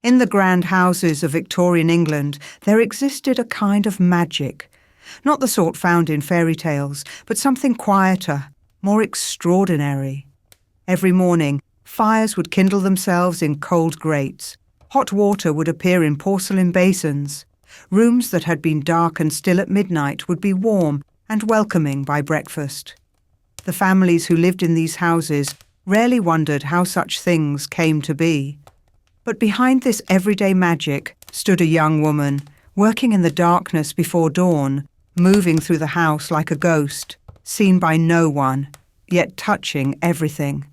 In the grand houses of Victorian England, there existed a kind of magic, not the sort found in fairy tales, but something quieter, more extraordinary. Every morning, fires would kindle themselves in cold grates. Hot water would appear in porcelain basins. Rooms that had been dark and still at midnight would be warm and welcoming by breakfast. The families who lived in these houses rarely wondered how such things came to be. But behind this everyday magic stood a young woman, working in the darkness before dawn, moving through the house like a ghost, seen by no one, yet touching everything.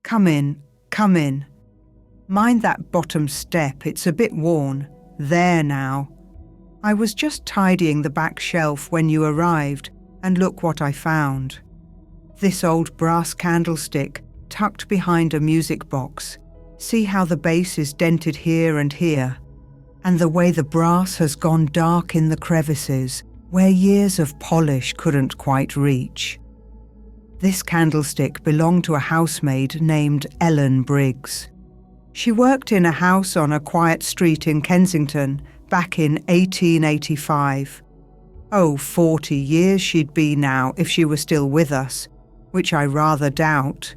Come in, come in. Mind that bottom step, it's a bit worn. There now. I was just tidying the back shelf when you arrived, and look what I found. This old brass candlestick, tucked behind a music box. See how the base is dented here and here, and the way the brass has gone dark in the crevices, where years of polish couldn't quite reach. This candlestick belonged to a housemaid named Ellen Briggs. She worked in a house on a quiet street in Kensington back in 1885. 40 years she'd be now if she were still with us, which I rather doubt.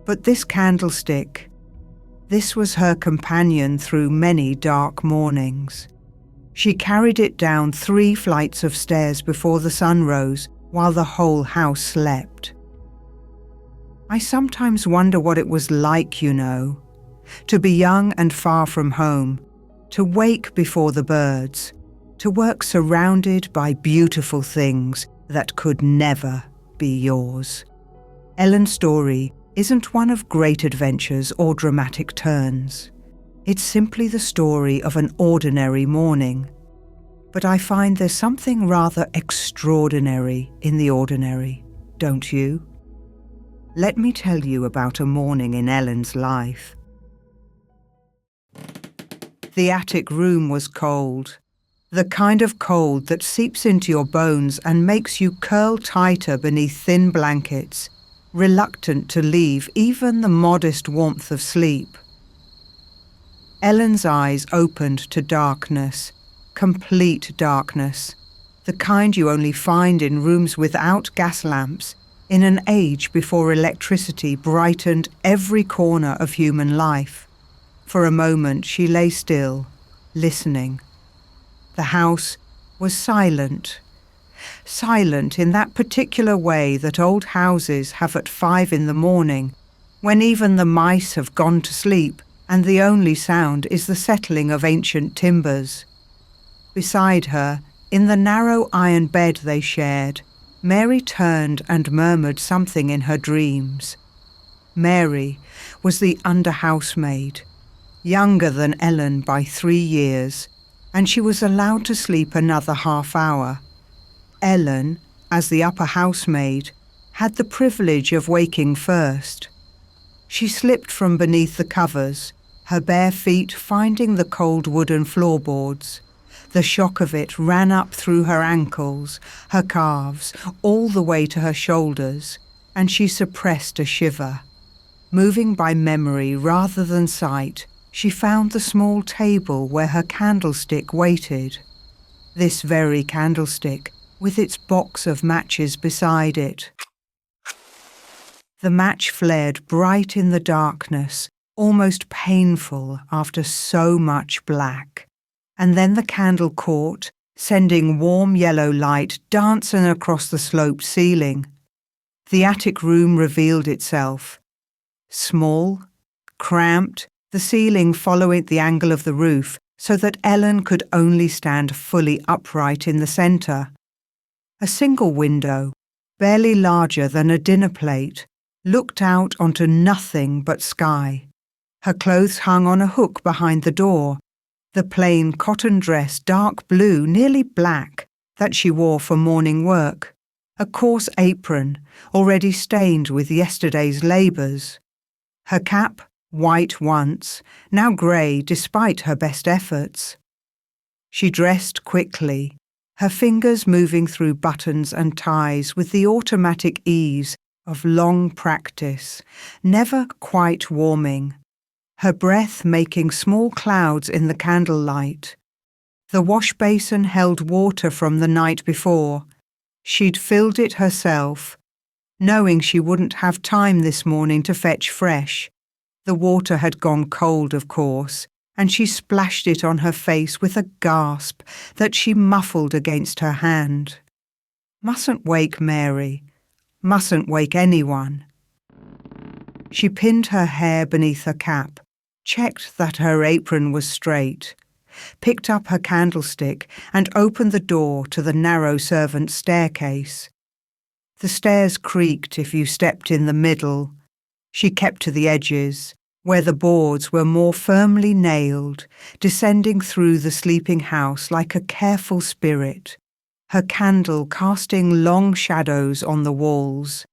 But this candlestick, this was her companion through many dark mornings. She carried it down 3 flights of stairs before the sun rose, while the whole house slept. I sometimes wonder what it was like, you know, to be young and far from home, to wake before the birds, to work surrounded by beautiful things that could never be yours. Ellen's story isn't one of great adventures or dramatic turns. It's simply the story of an ordinary morning. But I find there's something rather extraordinary in the ordinary, don't you? Let me tell you about a morning in Ellen's life. The attic room was cold, the kind of cold that seeps into your bones and makes you curl tighter beneath thin blankets, reluctant to leave even the modest warmth of sleep. Ellen's eyes opened to darkness, complete darkness, the kind you only find in rooms without gas lamps, in an age before electricity brightened every corner of human life. For a moment she lay still, listening. The house was silent. Silent in that particular way that old houses have at 5 in the morning, when even the mice have gone to sleep and the only sound is the settling of ancient timbers. Beside her, in the narrow iron bed they shared, Mary turned and murmured something in her dreams. Mary was the under-housemaid, younger than Ellen by 3 years, and she was allowed to sleep another half hour. Ellen, as the upper housemaid, had the privilege of waking first. She slipped from beneath the covers, her bare feet finding the cold wooden floorboards. The shock of it ran up through her ankles, her calves, all the way to her shoulders, and she suppressed a shiver. Moving by memory rather than sight, she found the small table where her candlestick waited. This very candlestick, with its box of matches beside it. The match flared bright in the darkness, almost painful after so much black. And then the candle caught, sending warm yellow light dancing across the sloped ceiling. The attic room revealed itself. Small, cramped, the ceiling following the angle of the roof so that Ellen could only stand fully upright in the centre. A single window, barely larger than a dinner plate, looked out onto nothing but sky. Her clothes hung on a hook behind the door, the plain cotton dress dark blue, nearly black, that she wore for morning work, a coarse apron already stained with yesterday's labours. Her cap, white once, now grey despite her best efforts. She dressed quickly, her fingers moving through buttons and ties with the automatic ease of long practice, never quite warming. her breath making small clouds in the candlelight. The wash basin held water from the night before. She'd filled it herself, knowing she wouldn't have time this morning to fetch fresh. The water had gone cold, of course, and she splashed it on her face with a gasp that she muffled against her hand. Mustn't wake Mary. Mustn't wake anyone. She pinned her hair beneath her cap, checked that her apron was straight, picked up her candlestick and opened the door to the narrow servants' staircase. The stairs creaked if you stepped in the middle. She kept to the edges, where the boards were more firmly nailed, descending through the sleeping house like a careful spirit, her candle casting long shadows on the walls.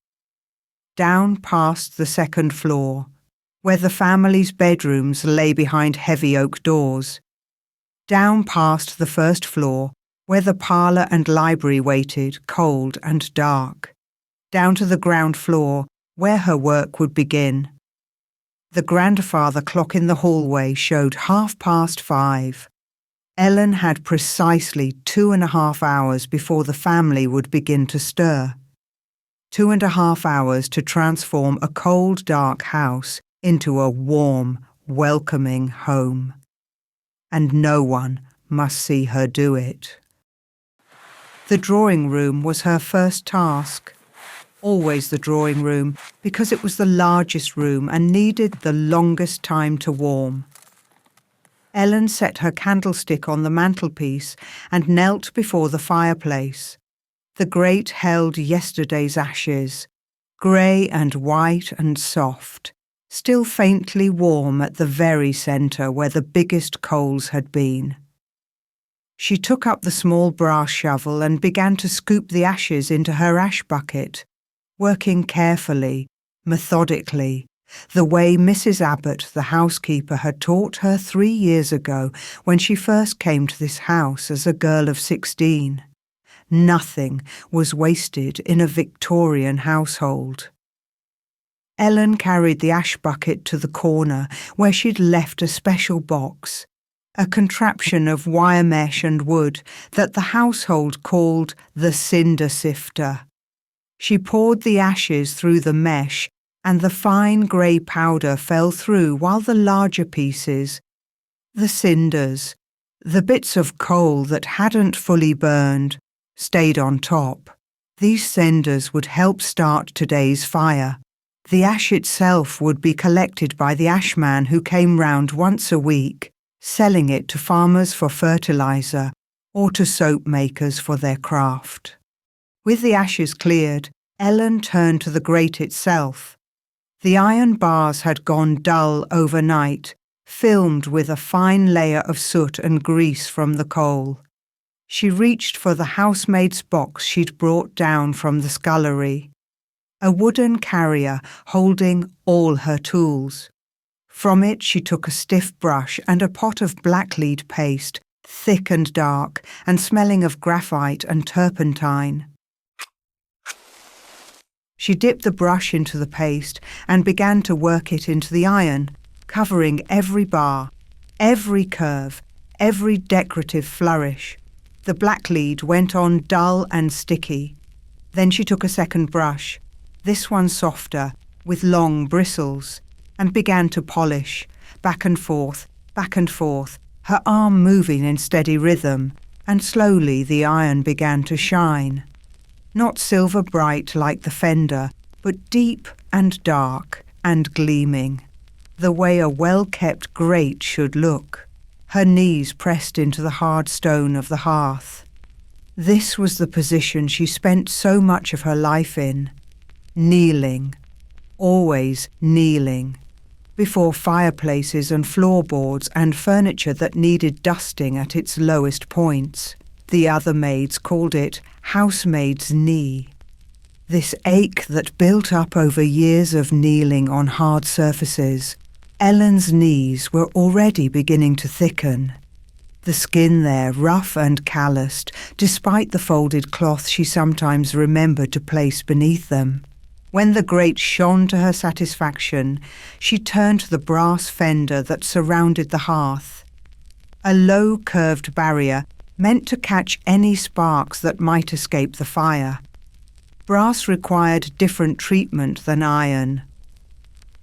Down past the second floor, where the family's bedrooms lay behind heavy oak doors. Down past the first floor, where the parlour and library waited, cold and dark. Down to the ground floor, where her work would begin. The grandfather clock in the hallway showed 5:30. Ellen had precisely 2.5 hours before the family would begin to stir. 2.5 hours to transform a cold, dark house into a warm, welcoming home. And no one must see her do it. The drawing room was her first task. Always the drawing room, because it was the largest room and needed the longest time to warm. Ellen set her candlestick on the mantelpiece and knelt before the fireplace. The grate held yesterday's ashes, grey and white and soft, still faintly warm at the very centre where the biggest coals had been. She took up the small brass shovel and began to scoop the ashes into her ash bucket, working carefully, methodically, the way Mrs. Abbott, the housekeeper, had taught her 3 years ago when she first came to this house as a girl of 16. Nothing was wasted in a Victorian household. Ellen carried the ash bucket to the corner where she'd left a special box, a contraption of wire mesh and wood that the household called the cinder sifter. She poured the ashes through the mesh and the fine grey powder fell through while the larger pieces, the cinders, the bits of coal that hadn't fully burned, stayed on top. These cinders would help start today's fire. The ash itself would be collected by the ashman who came round once a week, selling it to farmers for fertiliser or to soap makers for their craft. With the ashes cleared, Ellen turned to the grate itself. The iron bars had gone dull overnight, filmed with a fine layer of soot and grease from the coal. She reached for the housemaid's box she'd brought down from the scullery, a wooden carrier holding all her tools. From it she took a stiff brush and a pot of blacklead paste, thick and dark, and smelling of graphite and turpentine. She dipped the brush into the paste and began to work it into the iron, covering every bar, every curve, every decorative flourish. The blacklead went on dull and sticky. Then she took a second brush, this one softer, with long bristles, and began to polish, back and forth, her arm moving in steady rhythm, and slowly the iron began to shine. Not silver bright like the fender, but deep and dark and gleaming, the way a well-kept grate should look, her knees pressed into the hard stone of the hearth. This was the position she spent so much of her life in, kneeling, always kneeling, before fireplaces and floorboards and furniture that needed dusting at its lowest points. The other maids called it housemaid's knee. This ache that built up over years of kneeling on hard surfaces, Ellen's knees were already beginning to thicken. The skin there rough and calloused, despite the folded cloth she sometimes remembered to place beneath them. When the grate shone to her satisfaction, she turned to the brass fender that surrounded the hearth. A low curved barrier meant to catch any sparks that might escape the fire. Brass required different treatment than iron.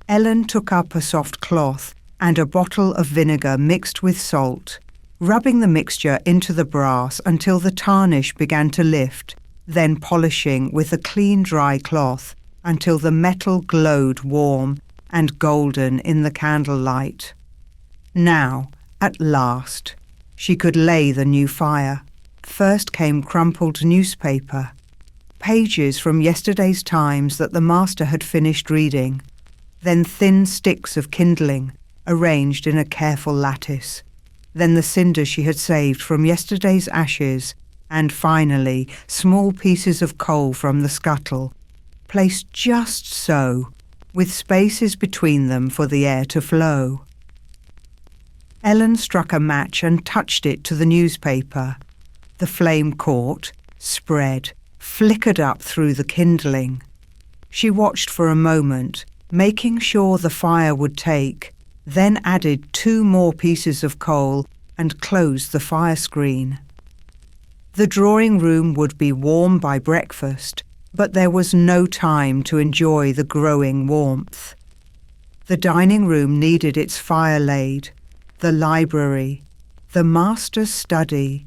Ellen took up a soft cloth and a bottle of vinegar mixed with salt, rubbing the mixture into the brass until the tarnish began to lift, then polishing with a clean dry cloth until the metal glowed warm and golden in the candlelight. Now, at last, she could lay the new fire. First came crumpled newspaper, pages from yesterday's Times that the master had finished reading, then thin sticks of kindling arranged in a careful lattice, then the cinders she had saved from yesterday's ashes, and finally small pieces of coal from the scuttle, placed just so, with spaces between them for the air to flow. Ellen struck a match and touched it to the newspaper. The flame caught, spread, flickered up through the kindling. She watched for a moment, making sure the fire would take, then added 2 more pieces of coal and closed the fire screen. The drawing room would be warm by breakfast, but there was no time to enjoy the growing warmth. The dining room needed its fire laid, the library, the master's study,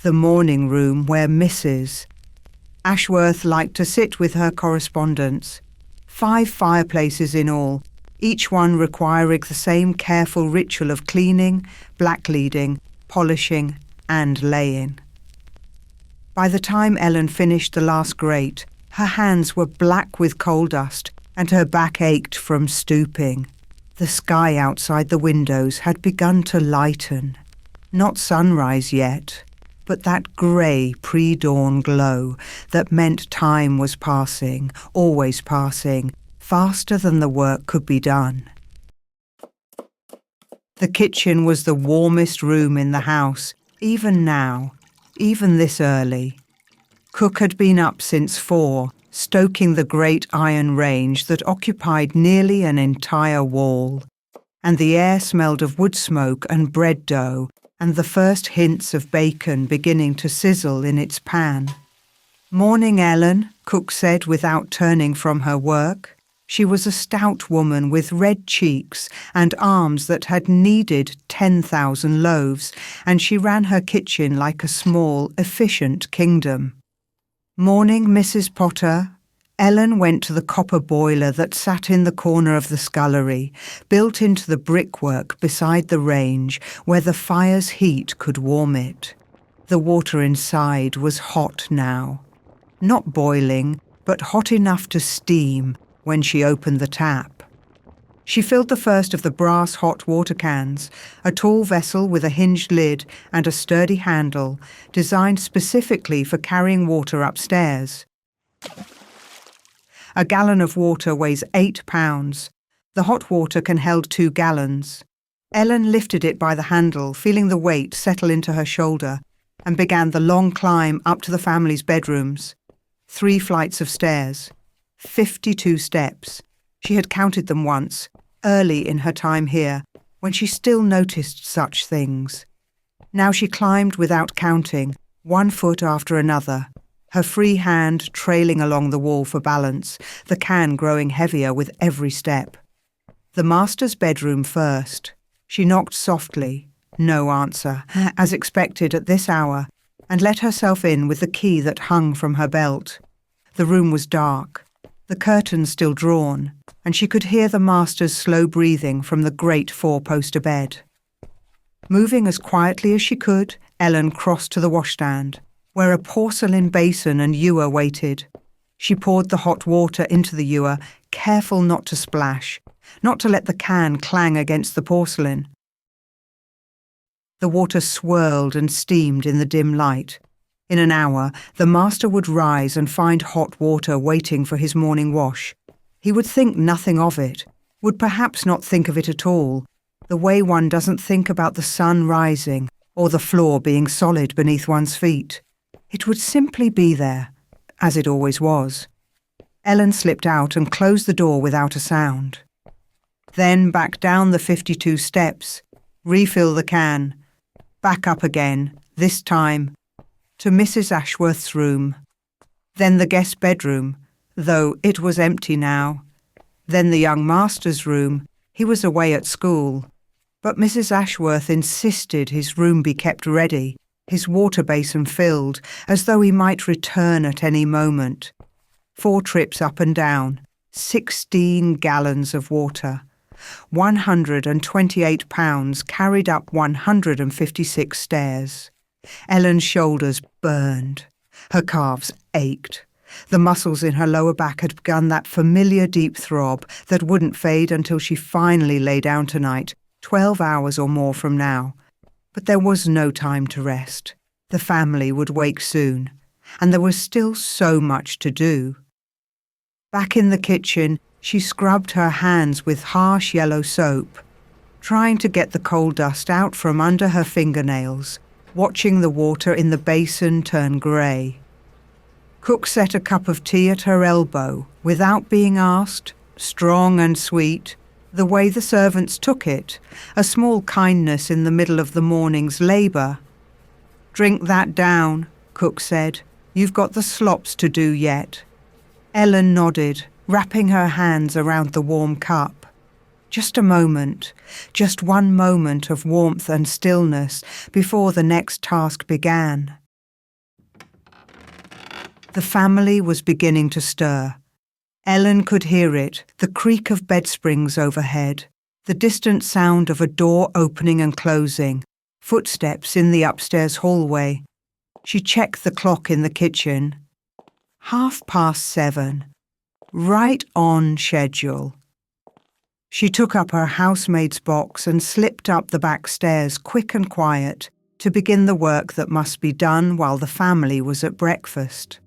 the morning room where Mrs. Ashworth liked to sit with her correspondence. 5 fireplaces in all, each one requiring the same careful ritual of cleaning, blackleading, polishing, and laying. By the time Ellen finished the last grate, her hands were black with coal dust and her back ached from stooping. The sky outside the windows had begun to lighten. Not sunrise yet, but that grey pre-dawn glow that meant time was passing, always passing, faster than the work could be done. The kitchen was the warmest room in the house, even now, even this early. Cook had been up since 4, stoking the great iron range that occupied nearly an entire wall, and the air smelled of wood smoke and bread dough, and the first hints of bacon beginning to sizzle in its pan. "Morning, Ellen," Cook said without turning from her work. She was a stout woman with red cheeks and arms that had kneaded 10,000 loaves, and she ran her kitchen like a small, efficient kingdom. "Morning, Mrs. Potter." Ellen went to the copper boiler that sat in the corner of the scullery, built into the brickwork beside the range where the fire's heat could warm it. The water inside was hot now. Not boiling, but hot enough to steam when she opened the tap. She filled the first of the brass hot water cans, a tall vessel with a hinged lid and a sturdy handle, designed specifically for carrying water upstairs. A gallon of water weighs 8 pounds. The hot water can hold 2 gallons. Ellen lifted it by the handle, feeling the weight settle into her shoulder, and began the long climb up to the family's bedrooms. 3 flights of stairs. 52 steps. She had counted them once, early in her time here, when she still noticed such things. Now she climbed without counting, 1 foot after another, her free hand trailing along the wall for balance, the can growing heavier with every step. The master's bedroom first. She knocked softly, no answer, as expected at this hour, and let herself in with the key that hung from her belt. The room was dark, the curtains still drawn, and she could hear the master's slow breathing from the great 4-poster bed. Moving as quietly as she could, Ellen crossed to the washstand, where a porcelain basin and ewer waited. She poured the hot water into the ewer, careful not to splash, not to let the can clang against the porcelain. The water swirled and steamed in the dim light. In an hour, the master would rise and find hot water waiting for his morning wash. He would think nothing of it, would perhaps not think of it at all, the way one doesn't think about the sun rising or the floor being solid beneath one's feet. It would simply be there, as it always was. Ellen slipped out and closed the door without a sound. Then back down the 52 steps, refill the can, back up again, this time, to Mrs. Ashworth's room. Then the guest bedroom, though it was empty now. Then the young master's room. He was away at school. But Mrs. Ashworth insisted his room be kept ready, his water basin filled, as though he might return at any moment. 4 trips up and down, 16 gallons of water. 128 pounds carried up 156 stairs. Ellen's shoulders burned. Her calves ached. The muscles in her lower back had begun that familiar deep throb that wouldn't fade until she finally lay down tonight, 12 hours or more from now. But there was no time to rest. The family would wake soon, and there was still so much to do. Back in the kitchen, she scrubbed her hands with harsh yellow soap, trying to get the coal dust out from under her fingernails, watching the water in the basin turn grey. Cook set a cup of tea at her elbow, without being asked, strong and sweet, the way the servants took it, a small kindness in the middle of the morning's labour. "Drink that down," Cook said. "You've got the slops to do yet." Ellen nodded, wrapping her hands around the warm cup. Just a moment, just one moment of warmth and stillness before the next task began. The family was beginning to stir. Ellen could hear it, the creak of bed springs overhead, the distant sound of a door opening and closing, footsteps in the upstairs hallway. She checked the clock in the kitchen. 7:30. Right on schedule. She took up her housemaid's box and slipped up the back stairs quick and quiet to begin the work that must be done while the family was at breakfast.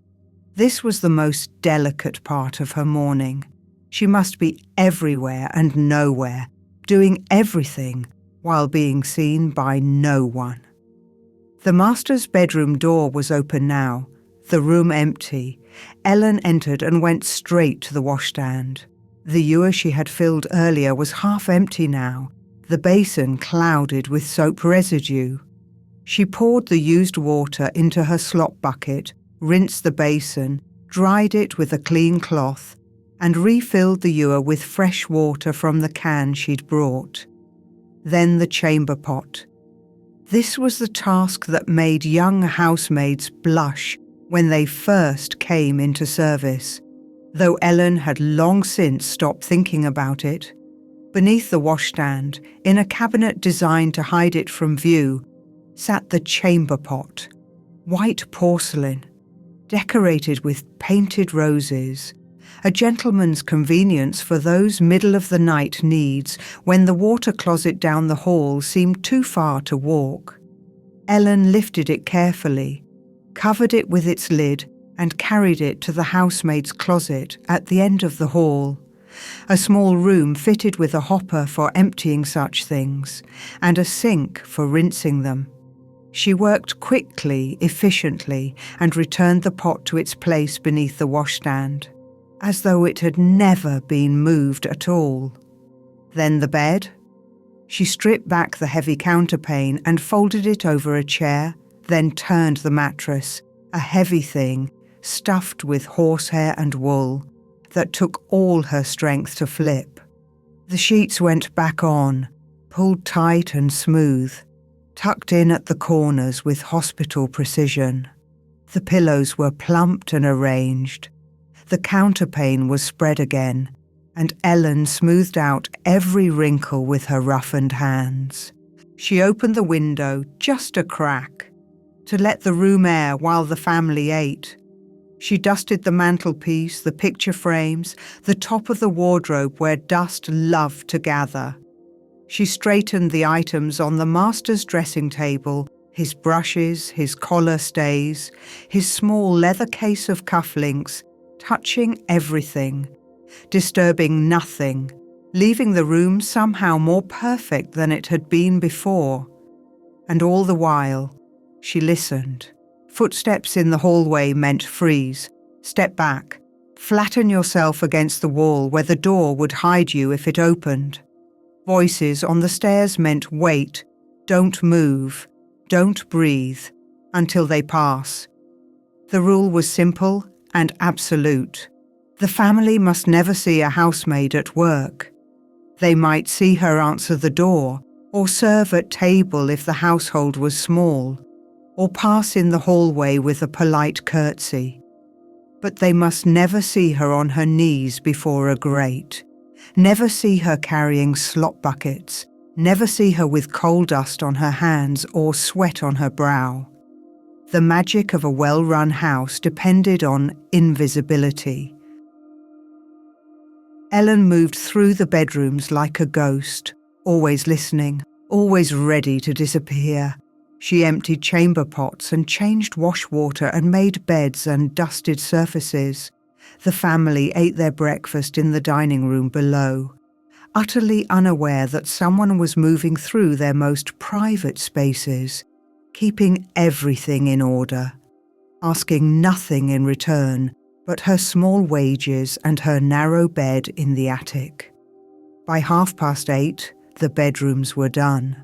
This was the most delicate part of her morning. She must be everywhere and nowhere, doing everything while being seen by no one. The master's bedroom door was open now, the room empty. Ellen entered and went straight to the washstand. The ewer she had filled earlier was half empty now, the basin clouded with soap residue. She poured the used water into her slop bucket, rinsed the basin, dried it with a clean cloth, and refilled the ewer with fresh water from the can she'd brought. Then the chamber pot. This was the task that made young housemaids blush when they first came into service, though Ellen had long since stopped thinking about it. Beneath the washstand, in a cabinet designed to hide it from view, sat the chamber pot, white porcelain, decorated with painted roses, a gentleman's convenience for those middle-of-the-night needs when the water closet down the hall seemed too far to walk. Ellen lifted it carefully, covered it with its lid, and carried it to the housemaid's closet at the end of the hall, a small room fitted with a hopper for emptying such things, and a sink for rinsing them. She worked quickly, efficiently, and returned the pot to its place beneath the washstand, as though it had never been moved at all. Then the bed. She stripped back the heavy counterpane and folded it over a chair, then turned the mattress, a heavy thing, stuffed with horsehair and wool, that took all her strength to flip. The sheets went back on, pulled tight and smooth, tucked in at the corners with hospital precision. The pillows were plumped and arranged. The counterpane was spread again, and Ellen smoothed out every wrinkle with her roughened hands. She opened the window just a crack, to let the room air while the family ate. She dusted the mantelpiece, the picture frames, the top of the wardrobe where dust loved to gather. She straightened the items on the master's dressing table, his brushes, his collar stays, his small leather case of cufflinks, touching everything, disturbing nothing, leaving the room somehow more perfect than it had been before. And all the while, she listened. Footsteps in the hallway meant freeze, step back, Flatten yourself against the wall where the door would hide you if it opened. Voices on the stairs meant wait, don't move, don't breathe, until they pass. The rule was simple and absolute. The family must never see a housemaid at work. They might see her answer the door, or serve at table if the household was small, or pass in the hallway with a polite curtsy. But they must never see her on her knees before a grate, never see her carrying slop buckets, never see her with coal dust on her hands or sweat on her brow. The magic of a well-run house depended on invisibility. Ellen moved through the bedrooms like a ghost, always listening, always ready to disappear. She emptied chamber pots and changed wash water and made beds and dusted surfaces. The family ate their breakfast in the dining room below, utterly unaware that someone was moving through their most private spaces, keeping everything in order, asking nothing in return but her small wages and her narrow bed in the attic. By 8:30, the bedrooms were done.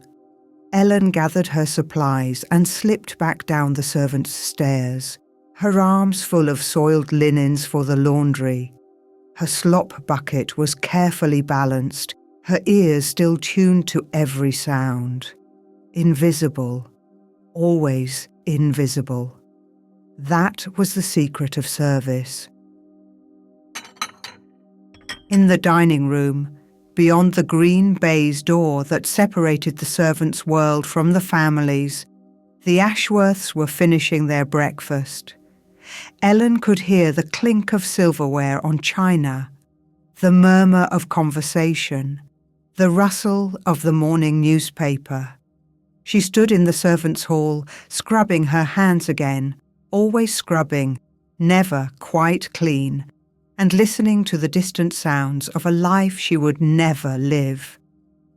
Ellen gathered her supplies and slipped back down the servants' stairs, her arms full of soiled linens for the laundry. Her slop bucket was carefully balanced, her ears still tuned to every sound. Invisible, always invisible. That was the secret of service. In the dining room, beyond the green baize door that separated the servants' world from the family's, the Ashworths were finishing their breakfast. Ellen could hear the clink of silverware on china, the murmur of conversation, the rustle of the morning newspaper. She stood in the servants' hall, scrubbing her hands again, always scrubbing, never quite clean, and listening to the distant sounds of a life she would never live.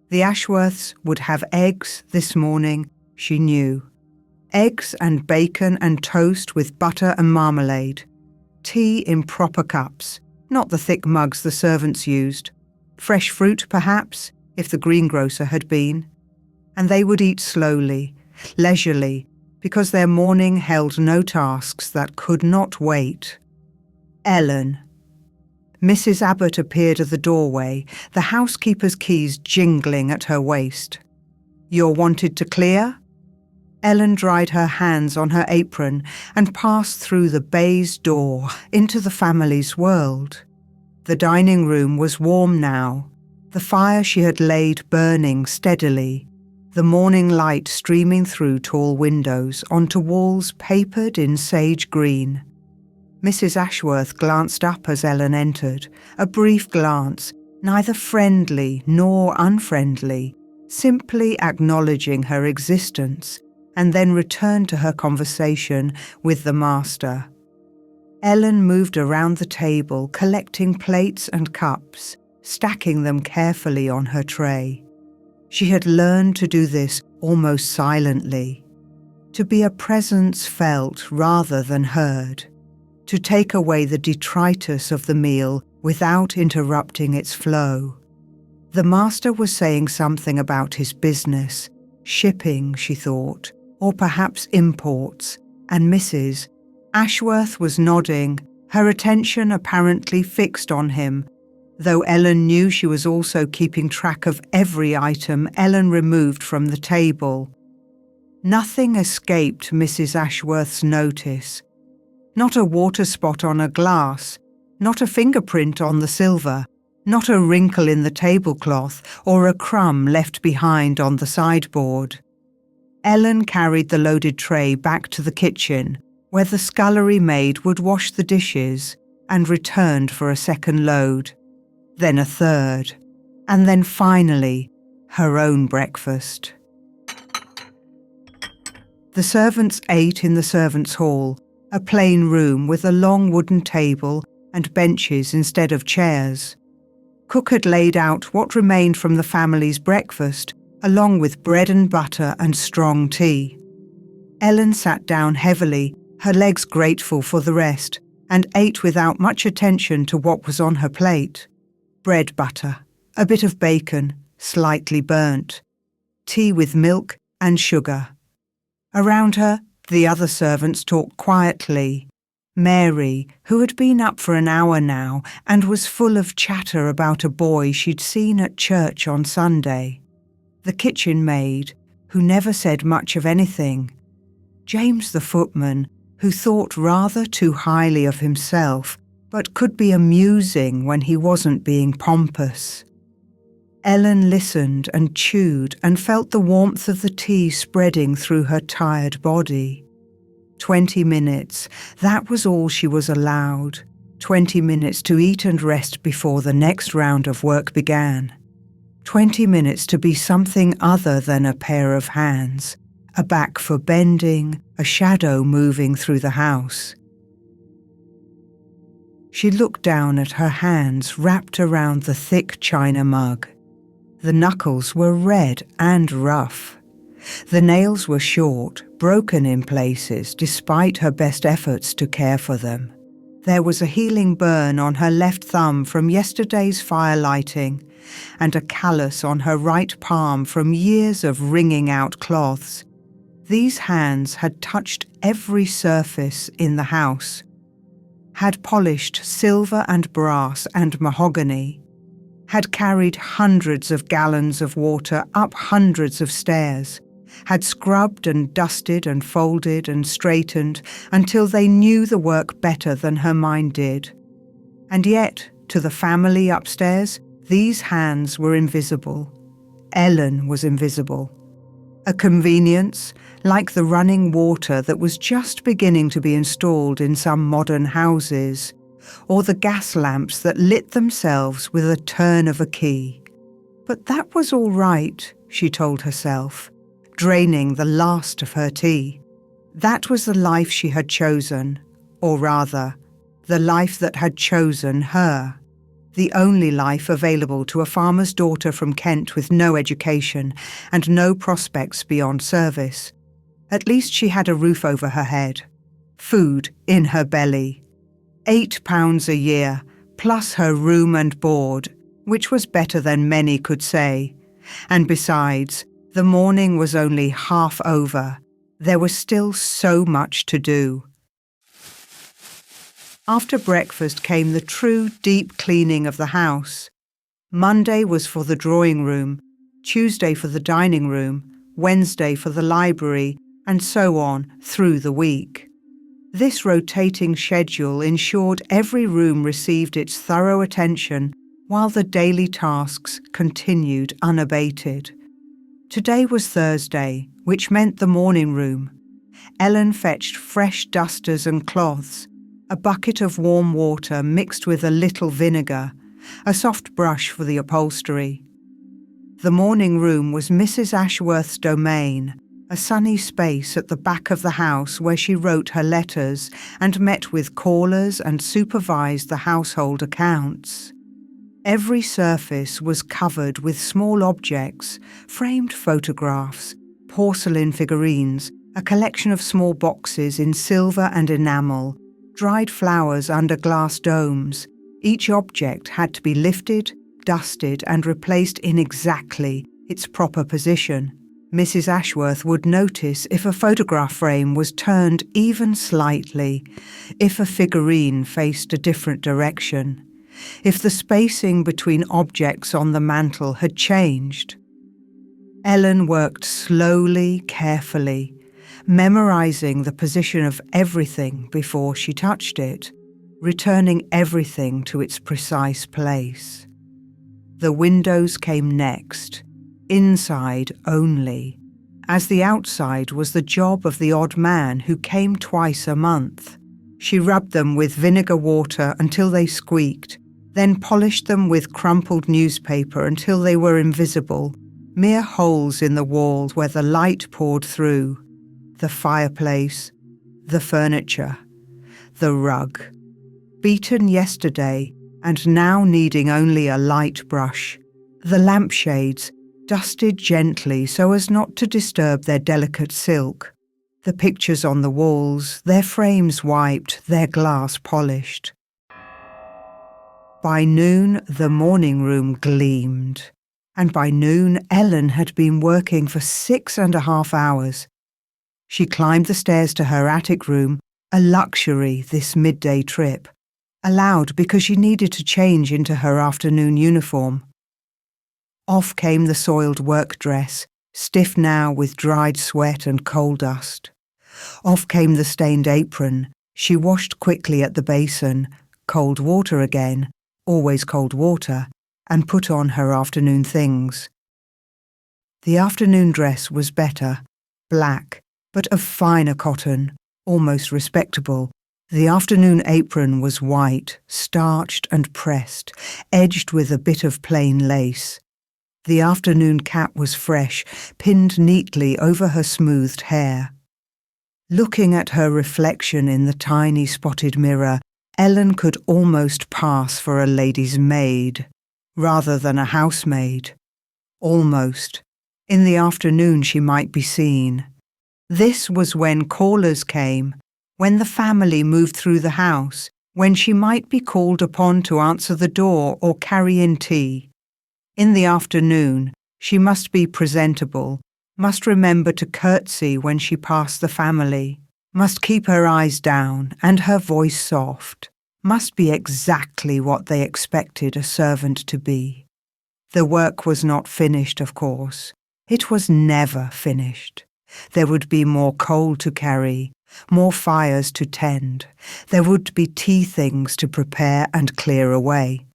The Ashworths would have eggs this morning, she knew. Eggs and bacon and toast with butter and marmalade. Tea in proper cups, not the thick mugs the servants used. Fresh fruit, perhaps, if the greengrocer had been. And they would eat slowly, leisurely, because their morning held no tasks that could not wait. Ellen. Mrs. Abbott appeared at the doorway, the housekeeper's keys jingling at her waist. "You're wanted to clear?" Ellen dried her hands on her apron and passed through the baize door into the family's world. The dining room was warm now, the fire she had laid burning steadily, the morning light streaming through tall windows onto walls papered in sage green. Mrs. Ashworth glanced up as Ellen entered, a brief glance, neither friendly nor unfriendly, simply acknowledging her existence, and then returned to her conversation with the master. Ellen moved around the table, collecting plates and cups, stacking them carefully on her tray. She had learned to do this almost silently, to be a presence felt rather than heard, to take away the detritus of the meal without interrupting its flow. The master was saying something about his business, shipping, she thought, or perhaps imports, and Mrs. Ashworth was nodding, her attention apparently fixed on him, though Ellen knew she was also keeping track of every item Ellen removed from the table. Nothing escaped Mrs. Ashworth's notice. Not a water spot on a glass, not a fingerprint on the silver, not a wrinkle in the tablecloth or a crumb left behind on the sideboard. Ellen carried the loaded tray back to the kitchen, where the scullery maid would wash the dishes, and returned for a second load, then a third, and then finally, her own breakfast. The servants ate in the servants' hall, a plain room with a long wooden table and benches instead of chairs. Cook had laid out what remained from the family's breakfast, along with bread and butter and strong tea. Ellen sat down heavily, her legs grateful for the rest, and ate without much attention to what was on her plate. Bread butter, a bit of bacon, slightly burnt, tea with milk and sugar. Around her, the other servants talked quietly. Mary, who had been up for an hour now and was full of chatter about a boy she'd seen at church on Sunday. The kitchen maid, who never said much of anything. James the footman, who thought rather too highly of himself, but could be amusing when he wasn't being pompous. Ellen listened and chewed and felt the warmth of the tea spreading through her tired body. 20 minutes, that was all she was allowed. 20 minutes to eat and rest before the next round of work began. 20 minutes to be something other than a pair of hands, a back for bending, a shadow moving through the house. She looked down at her hands wrapped around the thick china mug. The knuckles were red and rough. The nails were short, broken in places despite her best efforts to care for them. There was a healing burn on her left thumb from yesterday's fire lighting, and a callus on her right palm from years of wringing out cloths. These hands had touched every surface in the house, had polished silver and brass and mahogany, had carried hundreds of gallons of water up hundreds of stairs, had scrubbed and dusted and folded and straightened until they knew the work better than her mind did. And yet, to the family upstairs, these hands were invisible. Ellen was invisible. A convenience, like the running water that was just beginning to be installed in some modern houses, or the gas lamps that lit themselves with a turn of a key. But that was all right, she told herself, draining the last of her tea. That was the life she had chosen, or rather, the life that had chosen her. The only life available to a farmer's daughter from Kent with no education and no prospects beyond service. At least she had a roof over her head, food in her belly, £8 a year, plus her room and board, which was better than many could say. And besides, the morning was only half over. There was still so much to do. After breakfast came the true deep cleaning of the house. Monday was for the drawing room, Tuesday for the dining room, Wednesday for the library, and so on through the week. This rotating schedule ensured every room received its thorough attention while the daily tasks continued unabated. Today was Thursday, which meant the morning room. Ellen fetched fresh dusters and cloths, a bucket of warm water mixed with a little vinegar, a soft brush for the upholstery. The morning room was Mrs. Ashworth's domain, a sunny space at the back of the house where she wrote her letters and met with callers and supervised the household accounts. Every surface was covered with small objects, framed photographs, porcelain figurines, a collection of small boxes in silver and enamel, dried flowers under glass domes. Each object had to be lifted, dusted, and replaced in exactly its proper position. Mrs. Ashworth would notice if a photograph frame was turned even slightly, if a figurine faced a different direction, if the spacing between objects on the mantel had changed. Ellen worked slowly, carefully, memorizing the position of everything before she touched it, returning everything to its precise place. The windows came next, inside only, as the outside was the job of the odd man who came twice a month. She rubbed them with vinegar water until they squeaked, then polished them with crumpled newspaper until they were invisible, mere holes in the wall where the light poured through. The fireplace, the furniture, the rug. Beaten yesterday and now needing only a light brush. The lampshades, dusted gently so as not to disturb their delicate silk. The pictures on the walls, their frames wiped, their glass polished. By noon, the morning room gleamed, and by noon, Ellen had been working for 6.5 hours. She climbed the stairs to her attic room, a luxury this midday trip, allowed because she needed to change into her afternoon uniform. Off came the soiled work dress, stiff now with dried sweat and coal dust. Off came the stained apron. She washed quickly at the basin, cold water again, always cold water, and put on her afternoon things. The afternoon dress was better, black, but of finer cotton, almost respectable. The afternoon apron was white, starched and pressed, edged with a bit of plain lace. The afternoon cap was fresh, pinned neatly over her smoothed hair. Looking at her reflection in the tiny spotted mirror, Ellen could almost pass for a lady's maid, rather than a housemaid. Almost. In the afternoon she might be seen. This was when callers came, when the family moved through the house, when she might be called upon to answer the door or carry in tea. In the afternoon, she must be presentable, must remember to curtsy when she passed the family, must keep her eyes down and her voice soft, must be exactly what they expected a servant to be. The work was not finished, of course. It was never finished. There would be more coal to carry, more fires to tend. There would be tea things to prepare and clear away.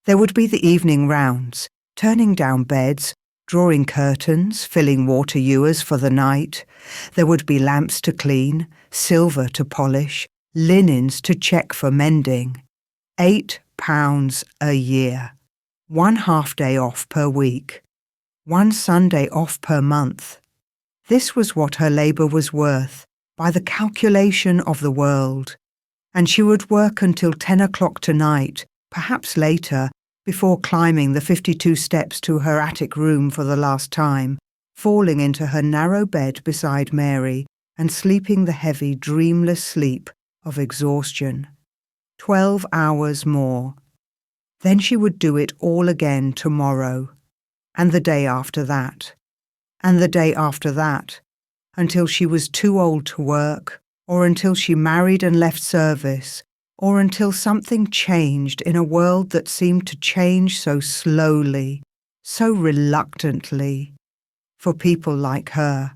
There would be the evening rounds, turning down beds, drawing curtains, filling water ewers for the night. There would be lamps to clean, silver to polish, linens to check for mending. £8 a year. 1 half-day off per week. 1 Sunday off per month. This was what her labour was worth, by the calculation of the world. And she would work until 10 o'clock tonight, perhaps later, before climbing the 52 steps to her attic room for the last time, falling into her narrow bed beside Mary and sleeping the heavy, dreamless sleep of exhaustion. 12 hours more. Then she would do it all again tomorrow, and the day after that, and the day after that, until she was too old to work, or until she married and left service, or until something changed in a world that seemed to change so slowly, so reluctantly, for people like her.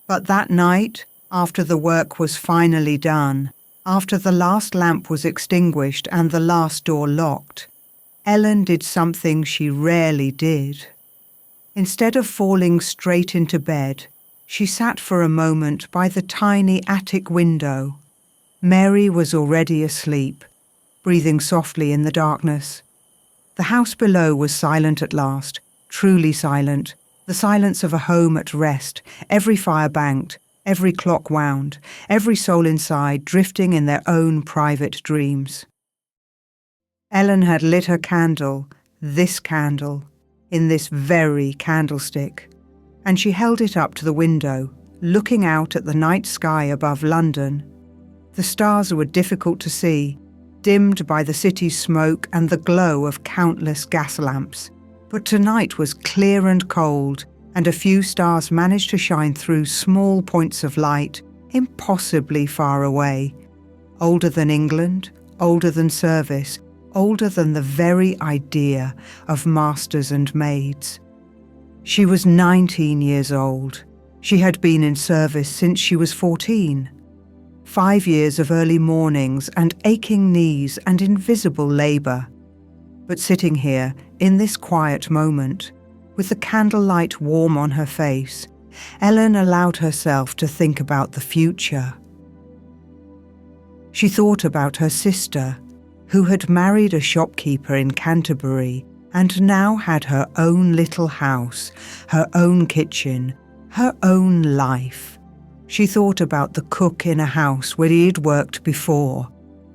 But that night, after the work was finally done, after the last lamp was extinguished and the last door locked, Ellen did something she rarely did. Instead of falling straight into bed, she sat for a moment by the tiny attic window. Mary was already asleep, breathing softly in the darkness. The house below was silent at last, truly silent, the silence of a home at rest, every fire banked, every clock wound, every soul inside drifting in their own private dreams. Ellen had lit her candle, this candle, in this very candlestick, and she held it up to the window, looking out at the night sky above London. The stars were difficult to see, dimmed by the city's smoke and the glow of countless gas lamps. But tonight was clear and cold, and a few stars managed to shine through small points of light, impossibly far away. Older than England, older than service, older than the very idea of masters and maids. She was 19 years old. She had been in service since she was 14. 5 years of early mornings and aching knees and invisible labour. But sitting here, in this quiet moment, with the candlelight warm on her face, Ellen allowed herself to think about the future. She thought about her sister, who had married a shopkeeper in Canterbury and now had her own little house, her own kitchen, her own life. She thought about the cook in a house where he'd worked before,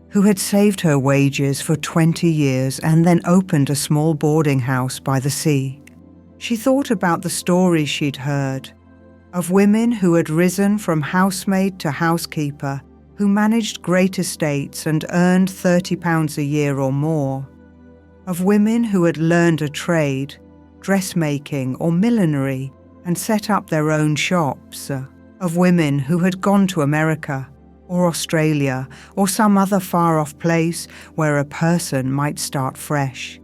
who had saved her wages for 20 years and then opened a small boarding house by the sea. She thought about the stories she'd heard, of women who had risen from housemaid to housekeeper, who managed great estates and earned £30 a year or more, of women who had learned a trade, dressmaking or millinery, and set up their own shops, of women who had gone to America or Australia or some other far-off place where a person might start fresh.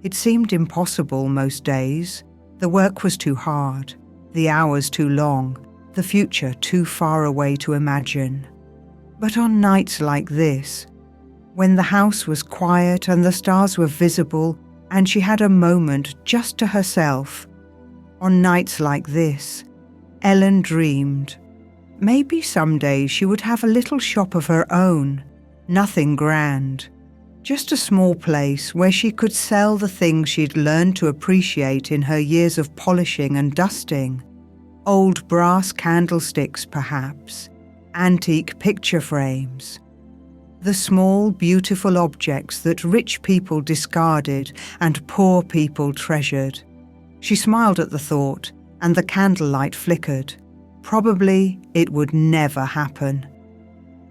It seemed impossible most days. The work was too hard, the hours too long, the future too far away to imagine. But on nights like this, when the house was quiet and the stars were visible and she had a moment just to herself, on nights like this, Ellen dreamed. Maybe someday she would have a little shop of her own, nothing grand, just a small place where she could sell the things she'd learned to appreciate in her years of polishing and dusting. Old brass candlesticks, perhaps, antique picture frames. The small, beautiful objects that rich people discarded and poor people treasured. She smiled at the thought, and the candlelight flickered. Probably it would never happen.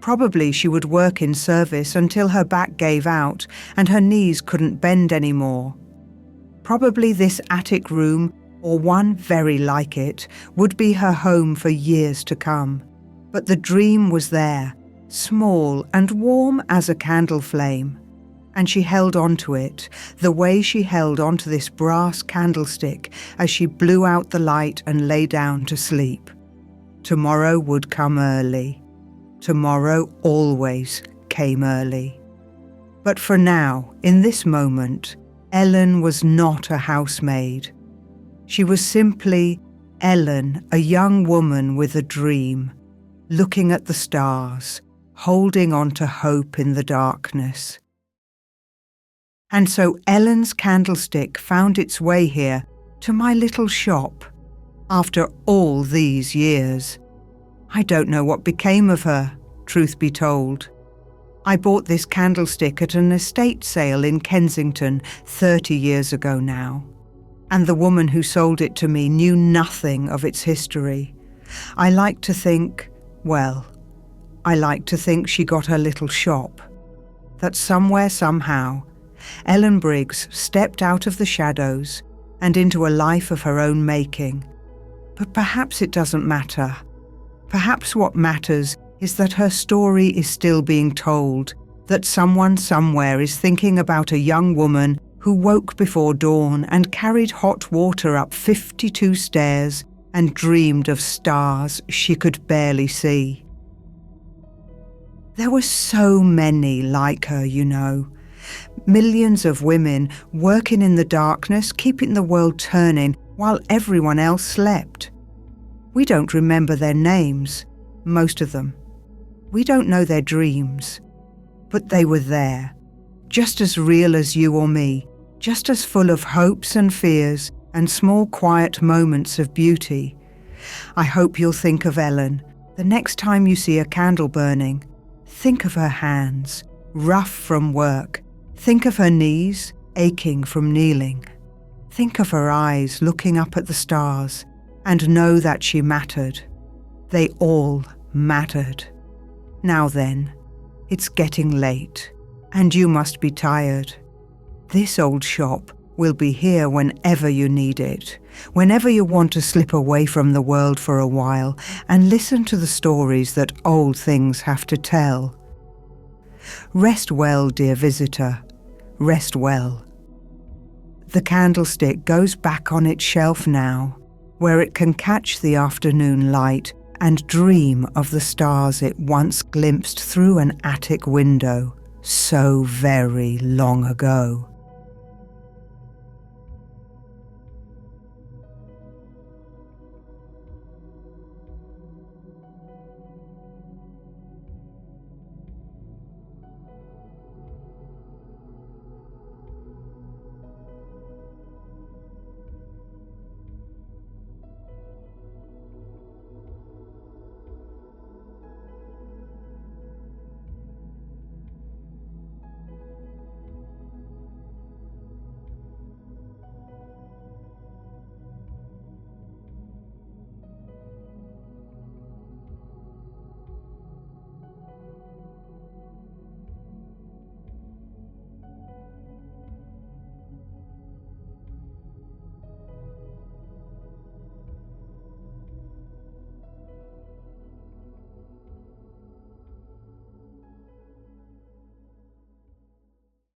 Probably she would work in service until her back gave out and her knees couldn't bend anymore. Probably this attic room, or one very like it, would be her home for years to come. But the dream was there, small and warm as a candle flame, and she held on to it the way she held onto this brass candlestick as she blew out the light and lay down to sleep. Tomorrow would come early. Tomorrow always came early. But for now, in this moment, Ellen was not a housemaid. She was simply Ellen, a young woman with a dream, looking at the stars, holding on to hope in the darkness. And so Ellen's candlestick found its way here to my little shop. After all these years, I don't know what became of her, truth be told. I bought this candlestick at an estate sale in Kensington 30 years ago now, and the woman who sold it to me knew nothing of its history. I like to think she got her little shop, that somewhere, somehow, Ellen Briggs stepped out of the shadows and into a life of her own making. But perhaps it doesn't matter. Perhaps what matters is that her story is still being told, that someone somewhere is thinking about a young woman who woke before dawn and carried hot water up 52 stairs and dreamed of stars she could barely see. There were so many like her, you know. Millions of women working in the darkness, keeping the world turning while everyone else slept. We don't remember their names, most of them. We don't know their dreams. But they were there, just as real as you or me, just as full of hopes and fears and small quiet moments of beauty. I hope you'll think of Ellen the next time you see a candle burning. Think of her hands, rough from work. Think of her knees, aching from kneeling. Think of her eyes looking up at the stars, and know that she mattered. They all mattered. Now then, it's getting late, and you must be tired. This old shop will be here whenever you need it, whenever you want to slip away from the world for a while and listen to the stories that old things have to tell. Rest well, dear visitor. Rest well. The candlestick goes back on its shelf now, where it can catch the afternoon light and dream of the stars it once glimpsed through an attic window so very long ago.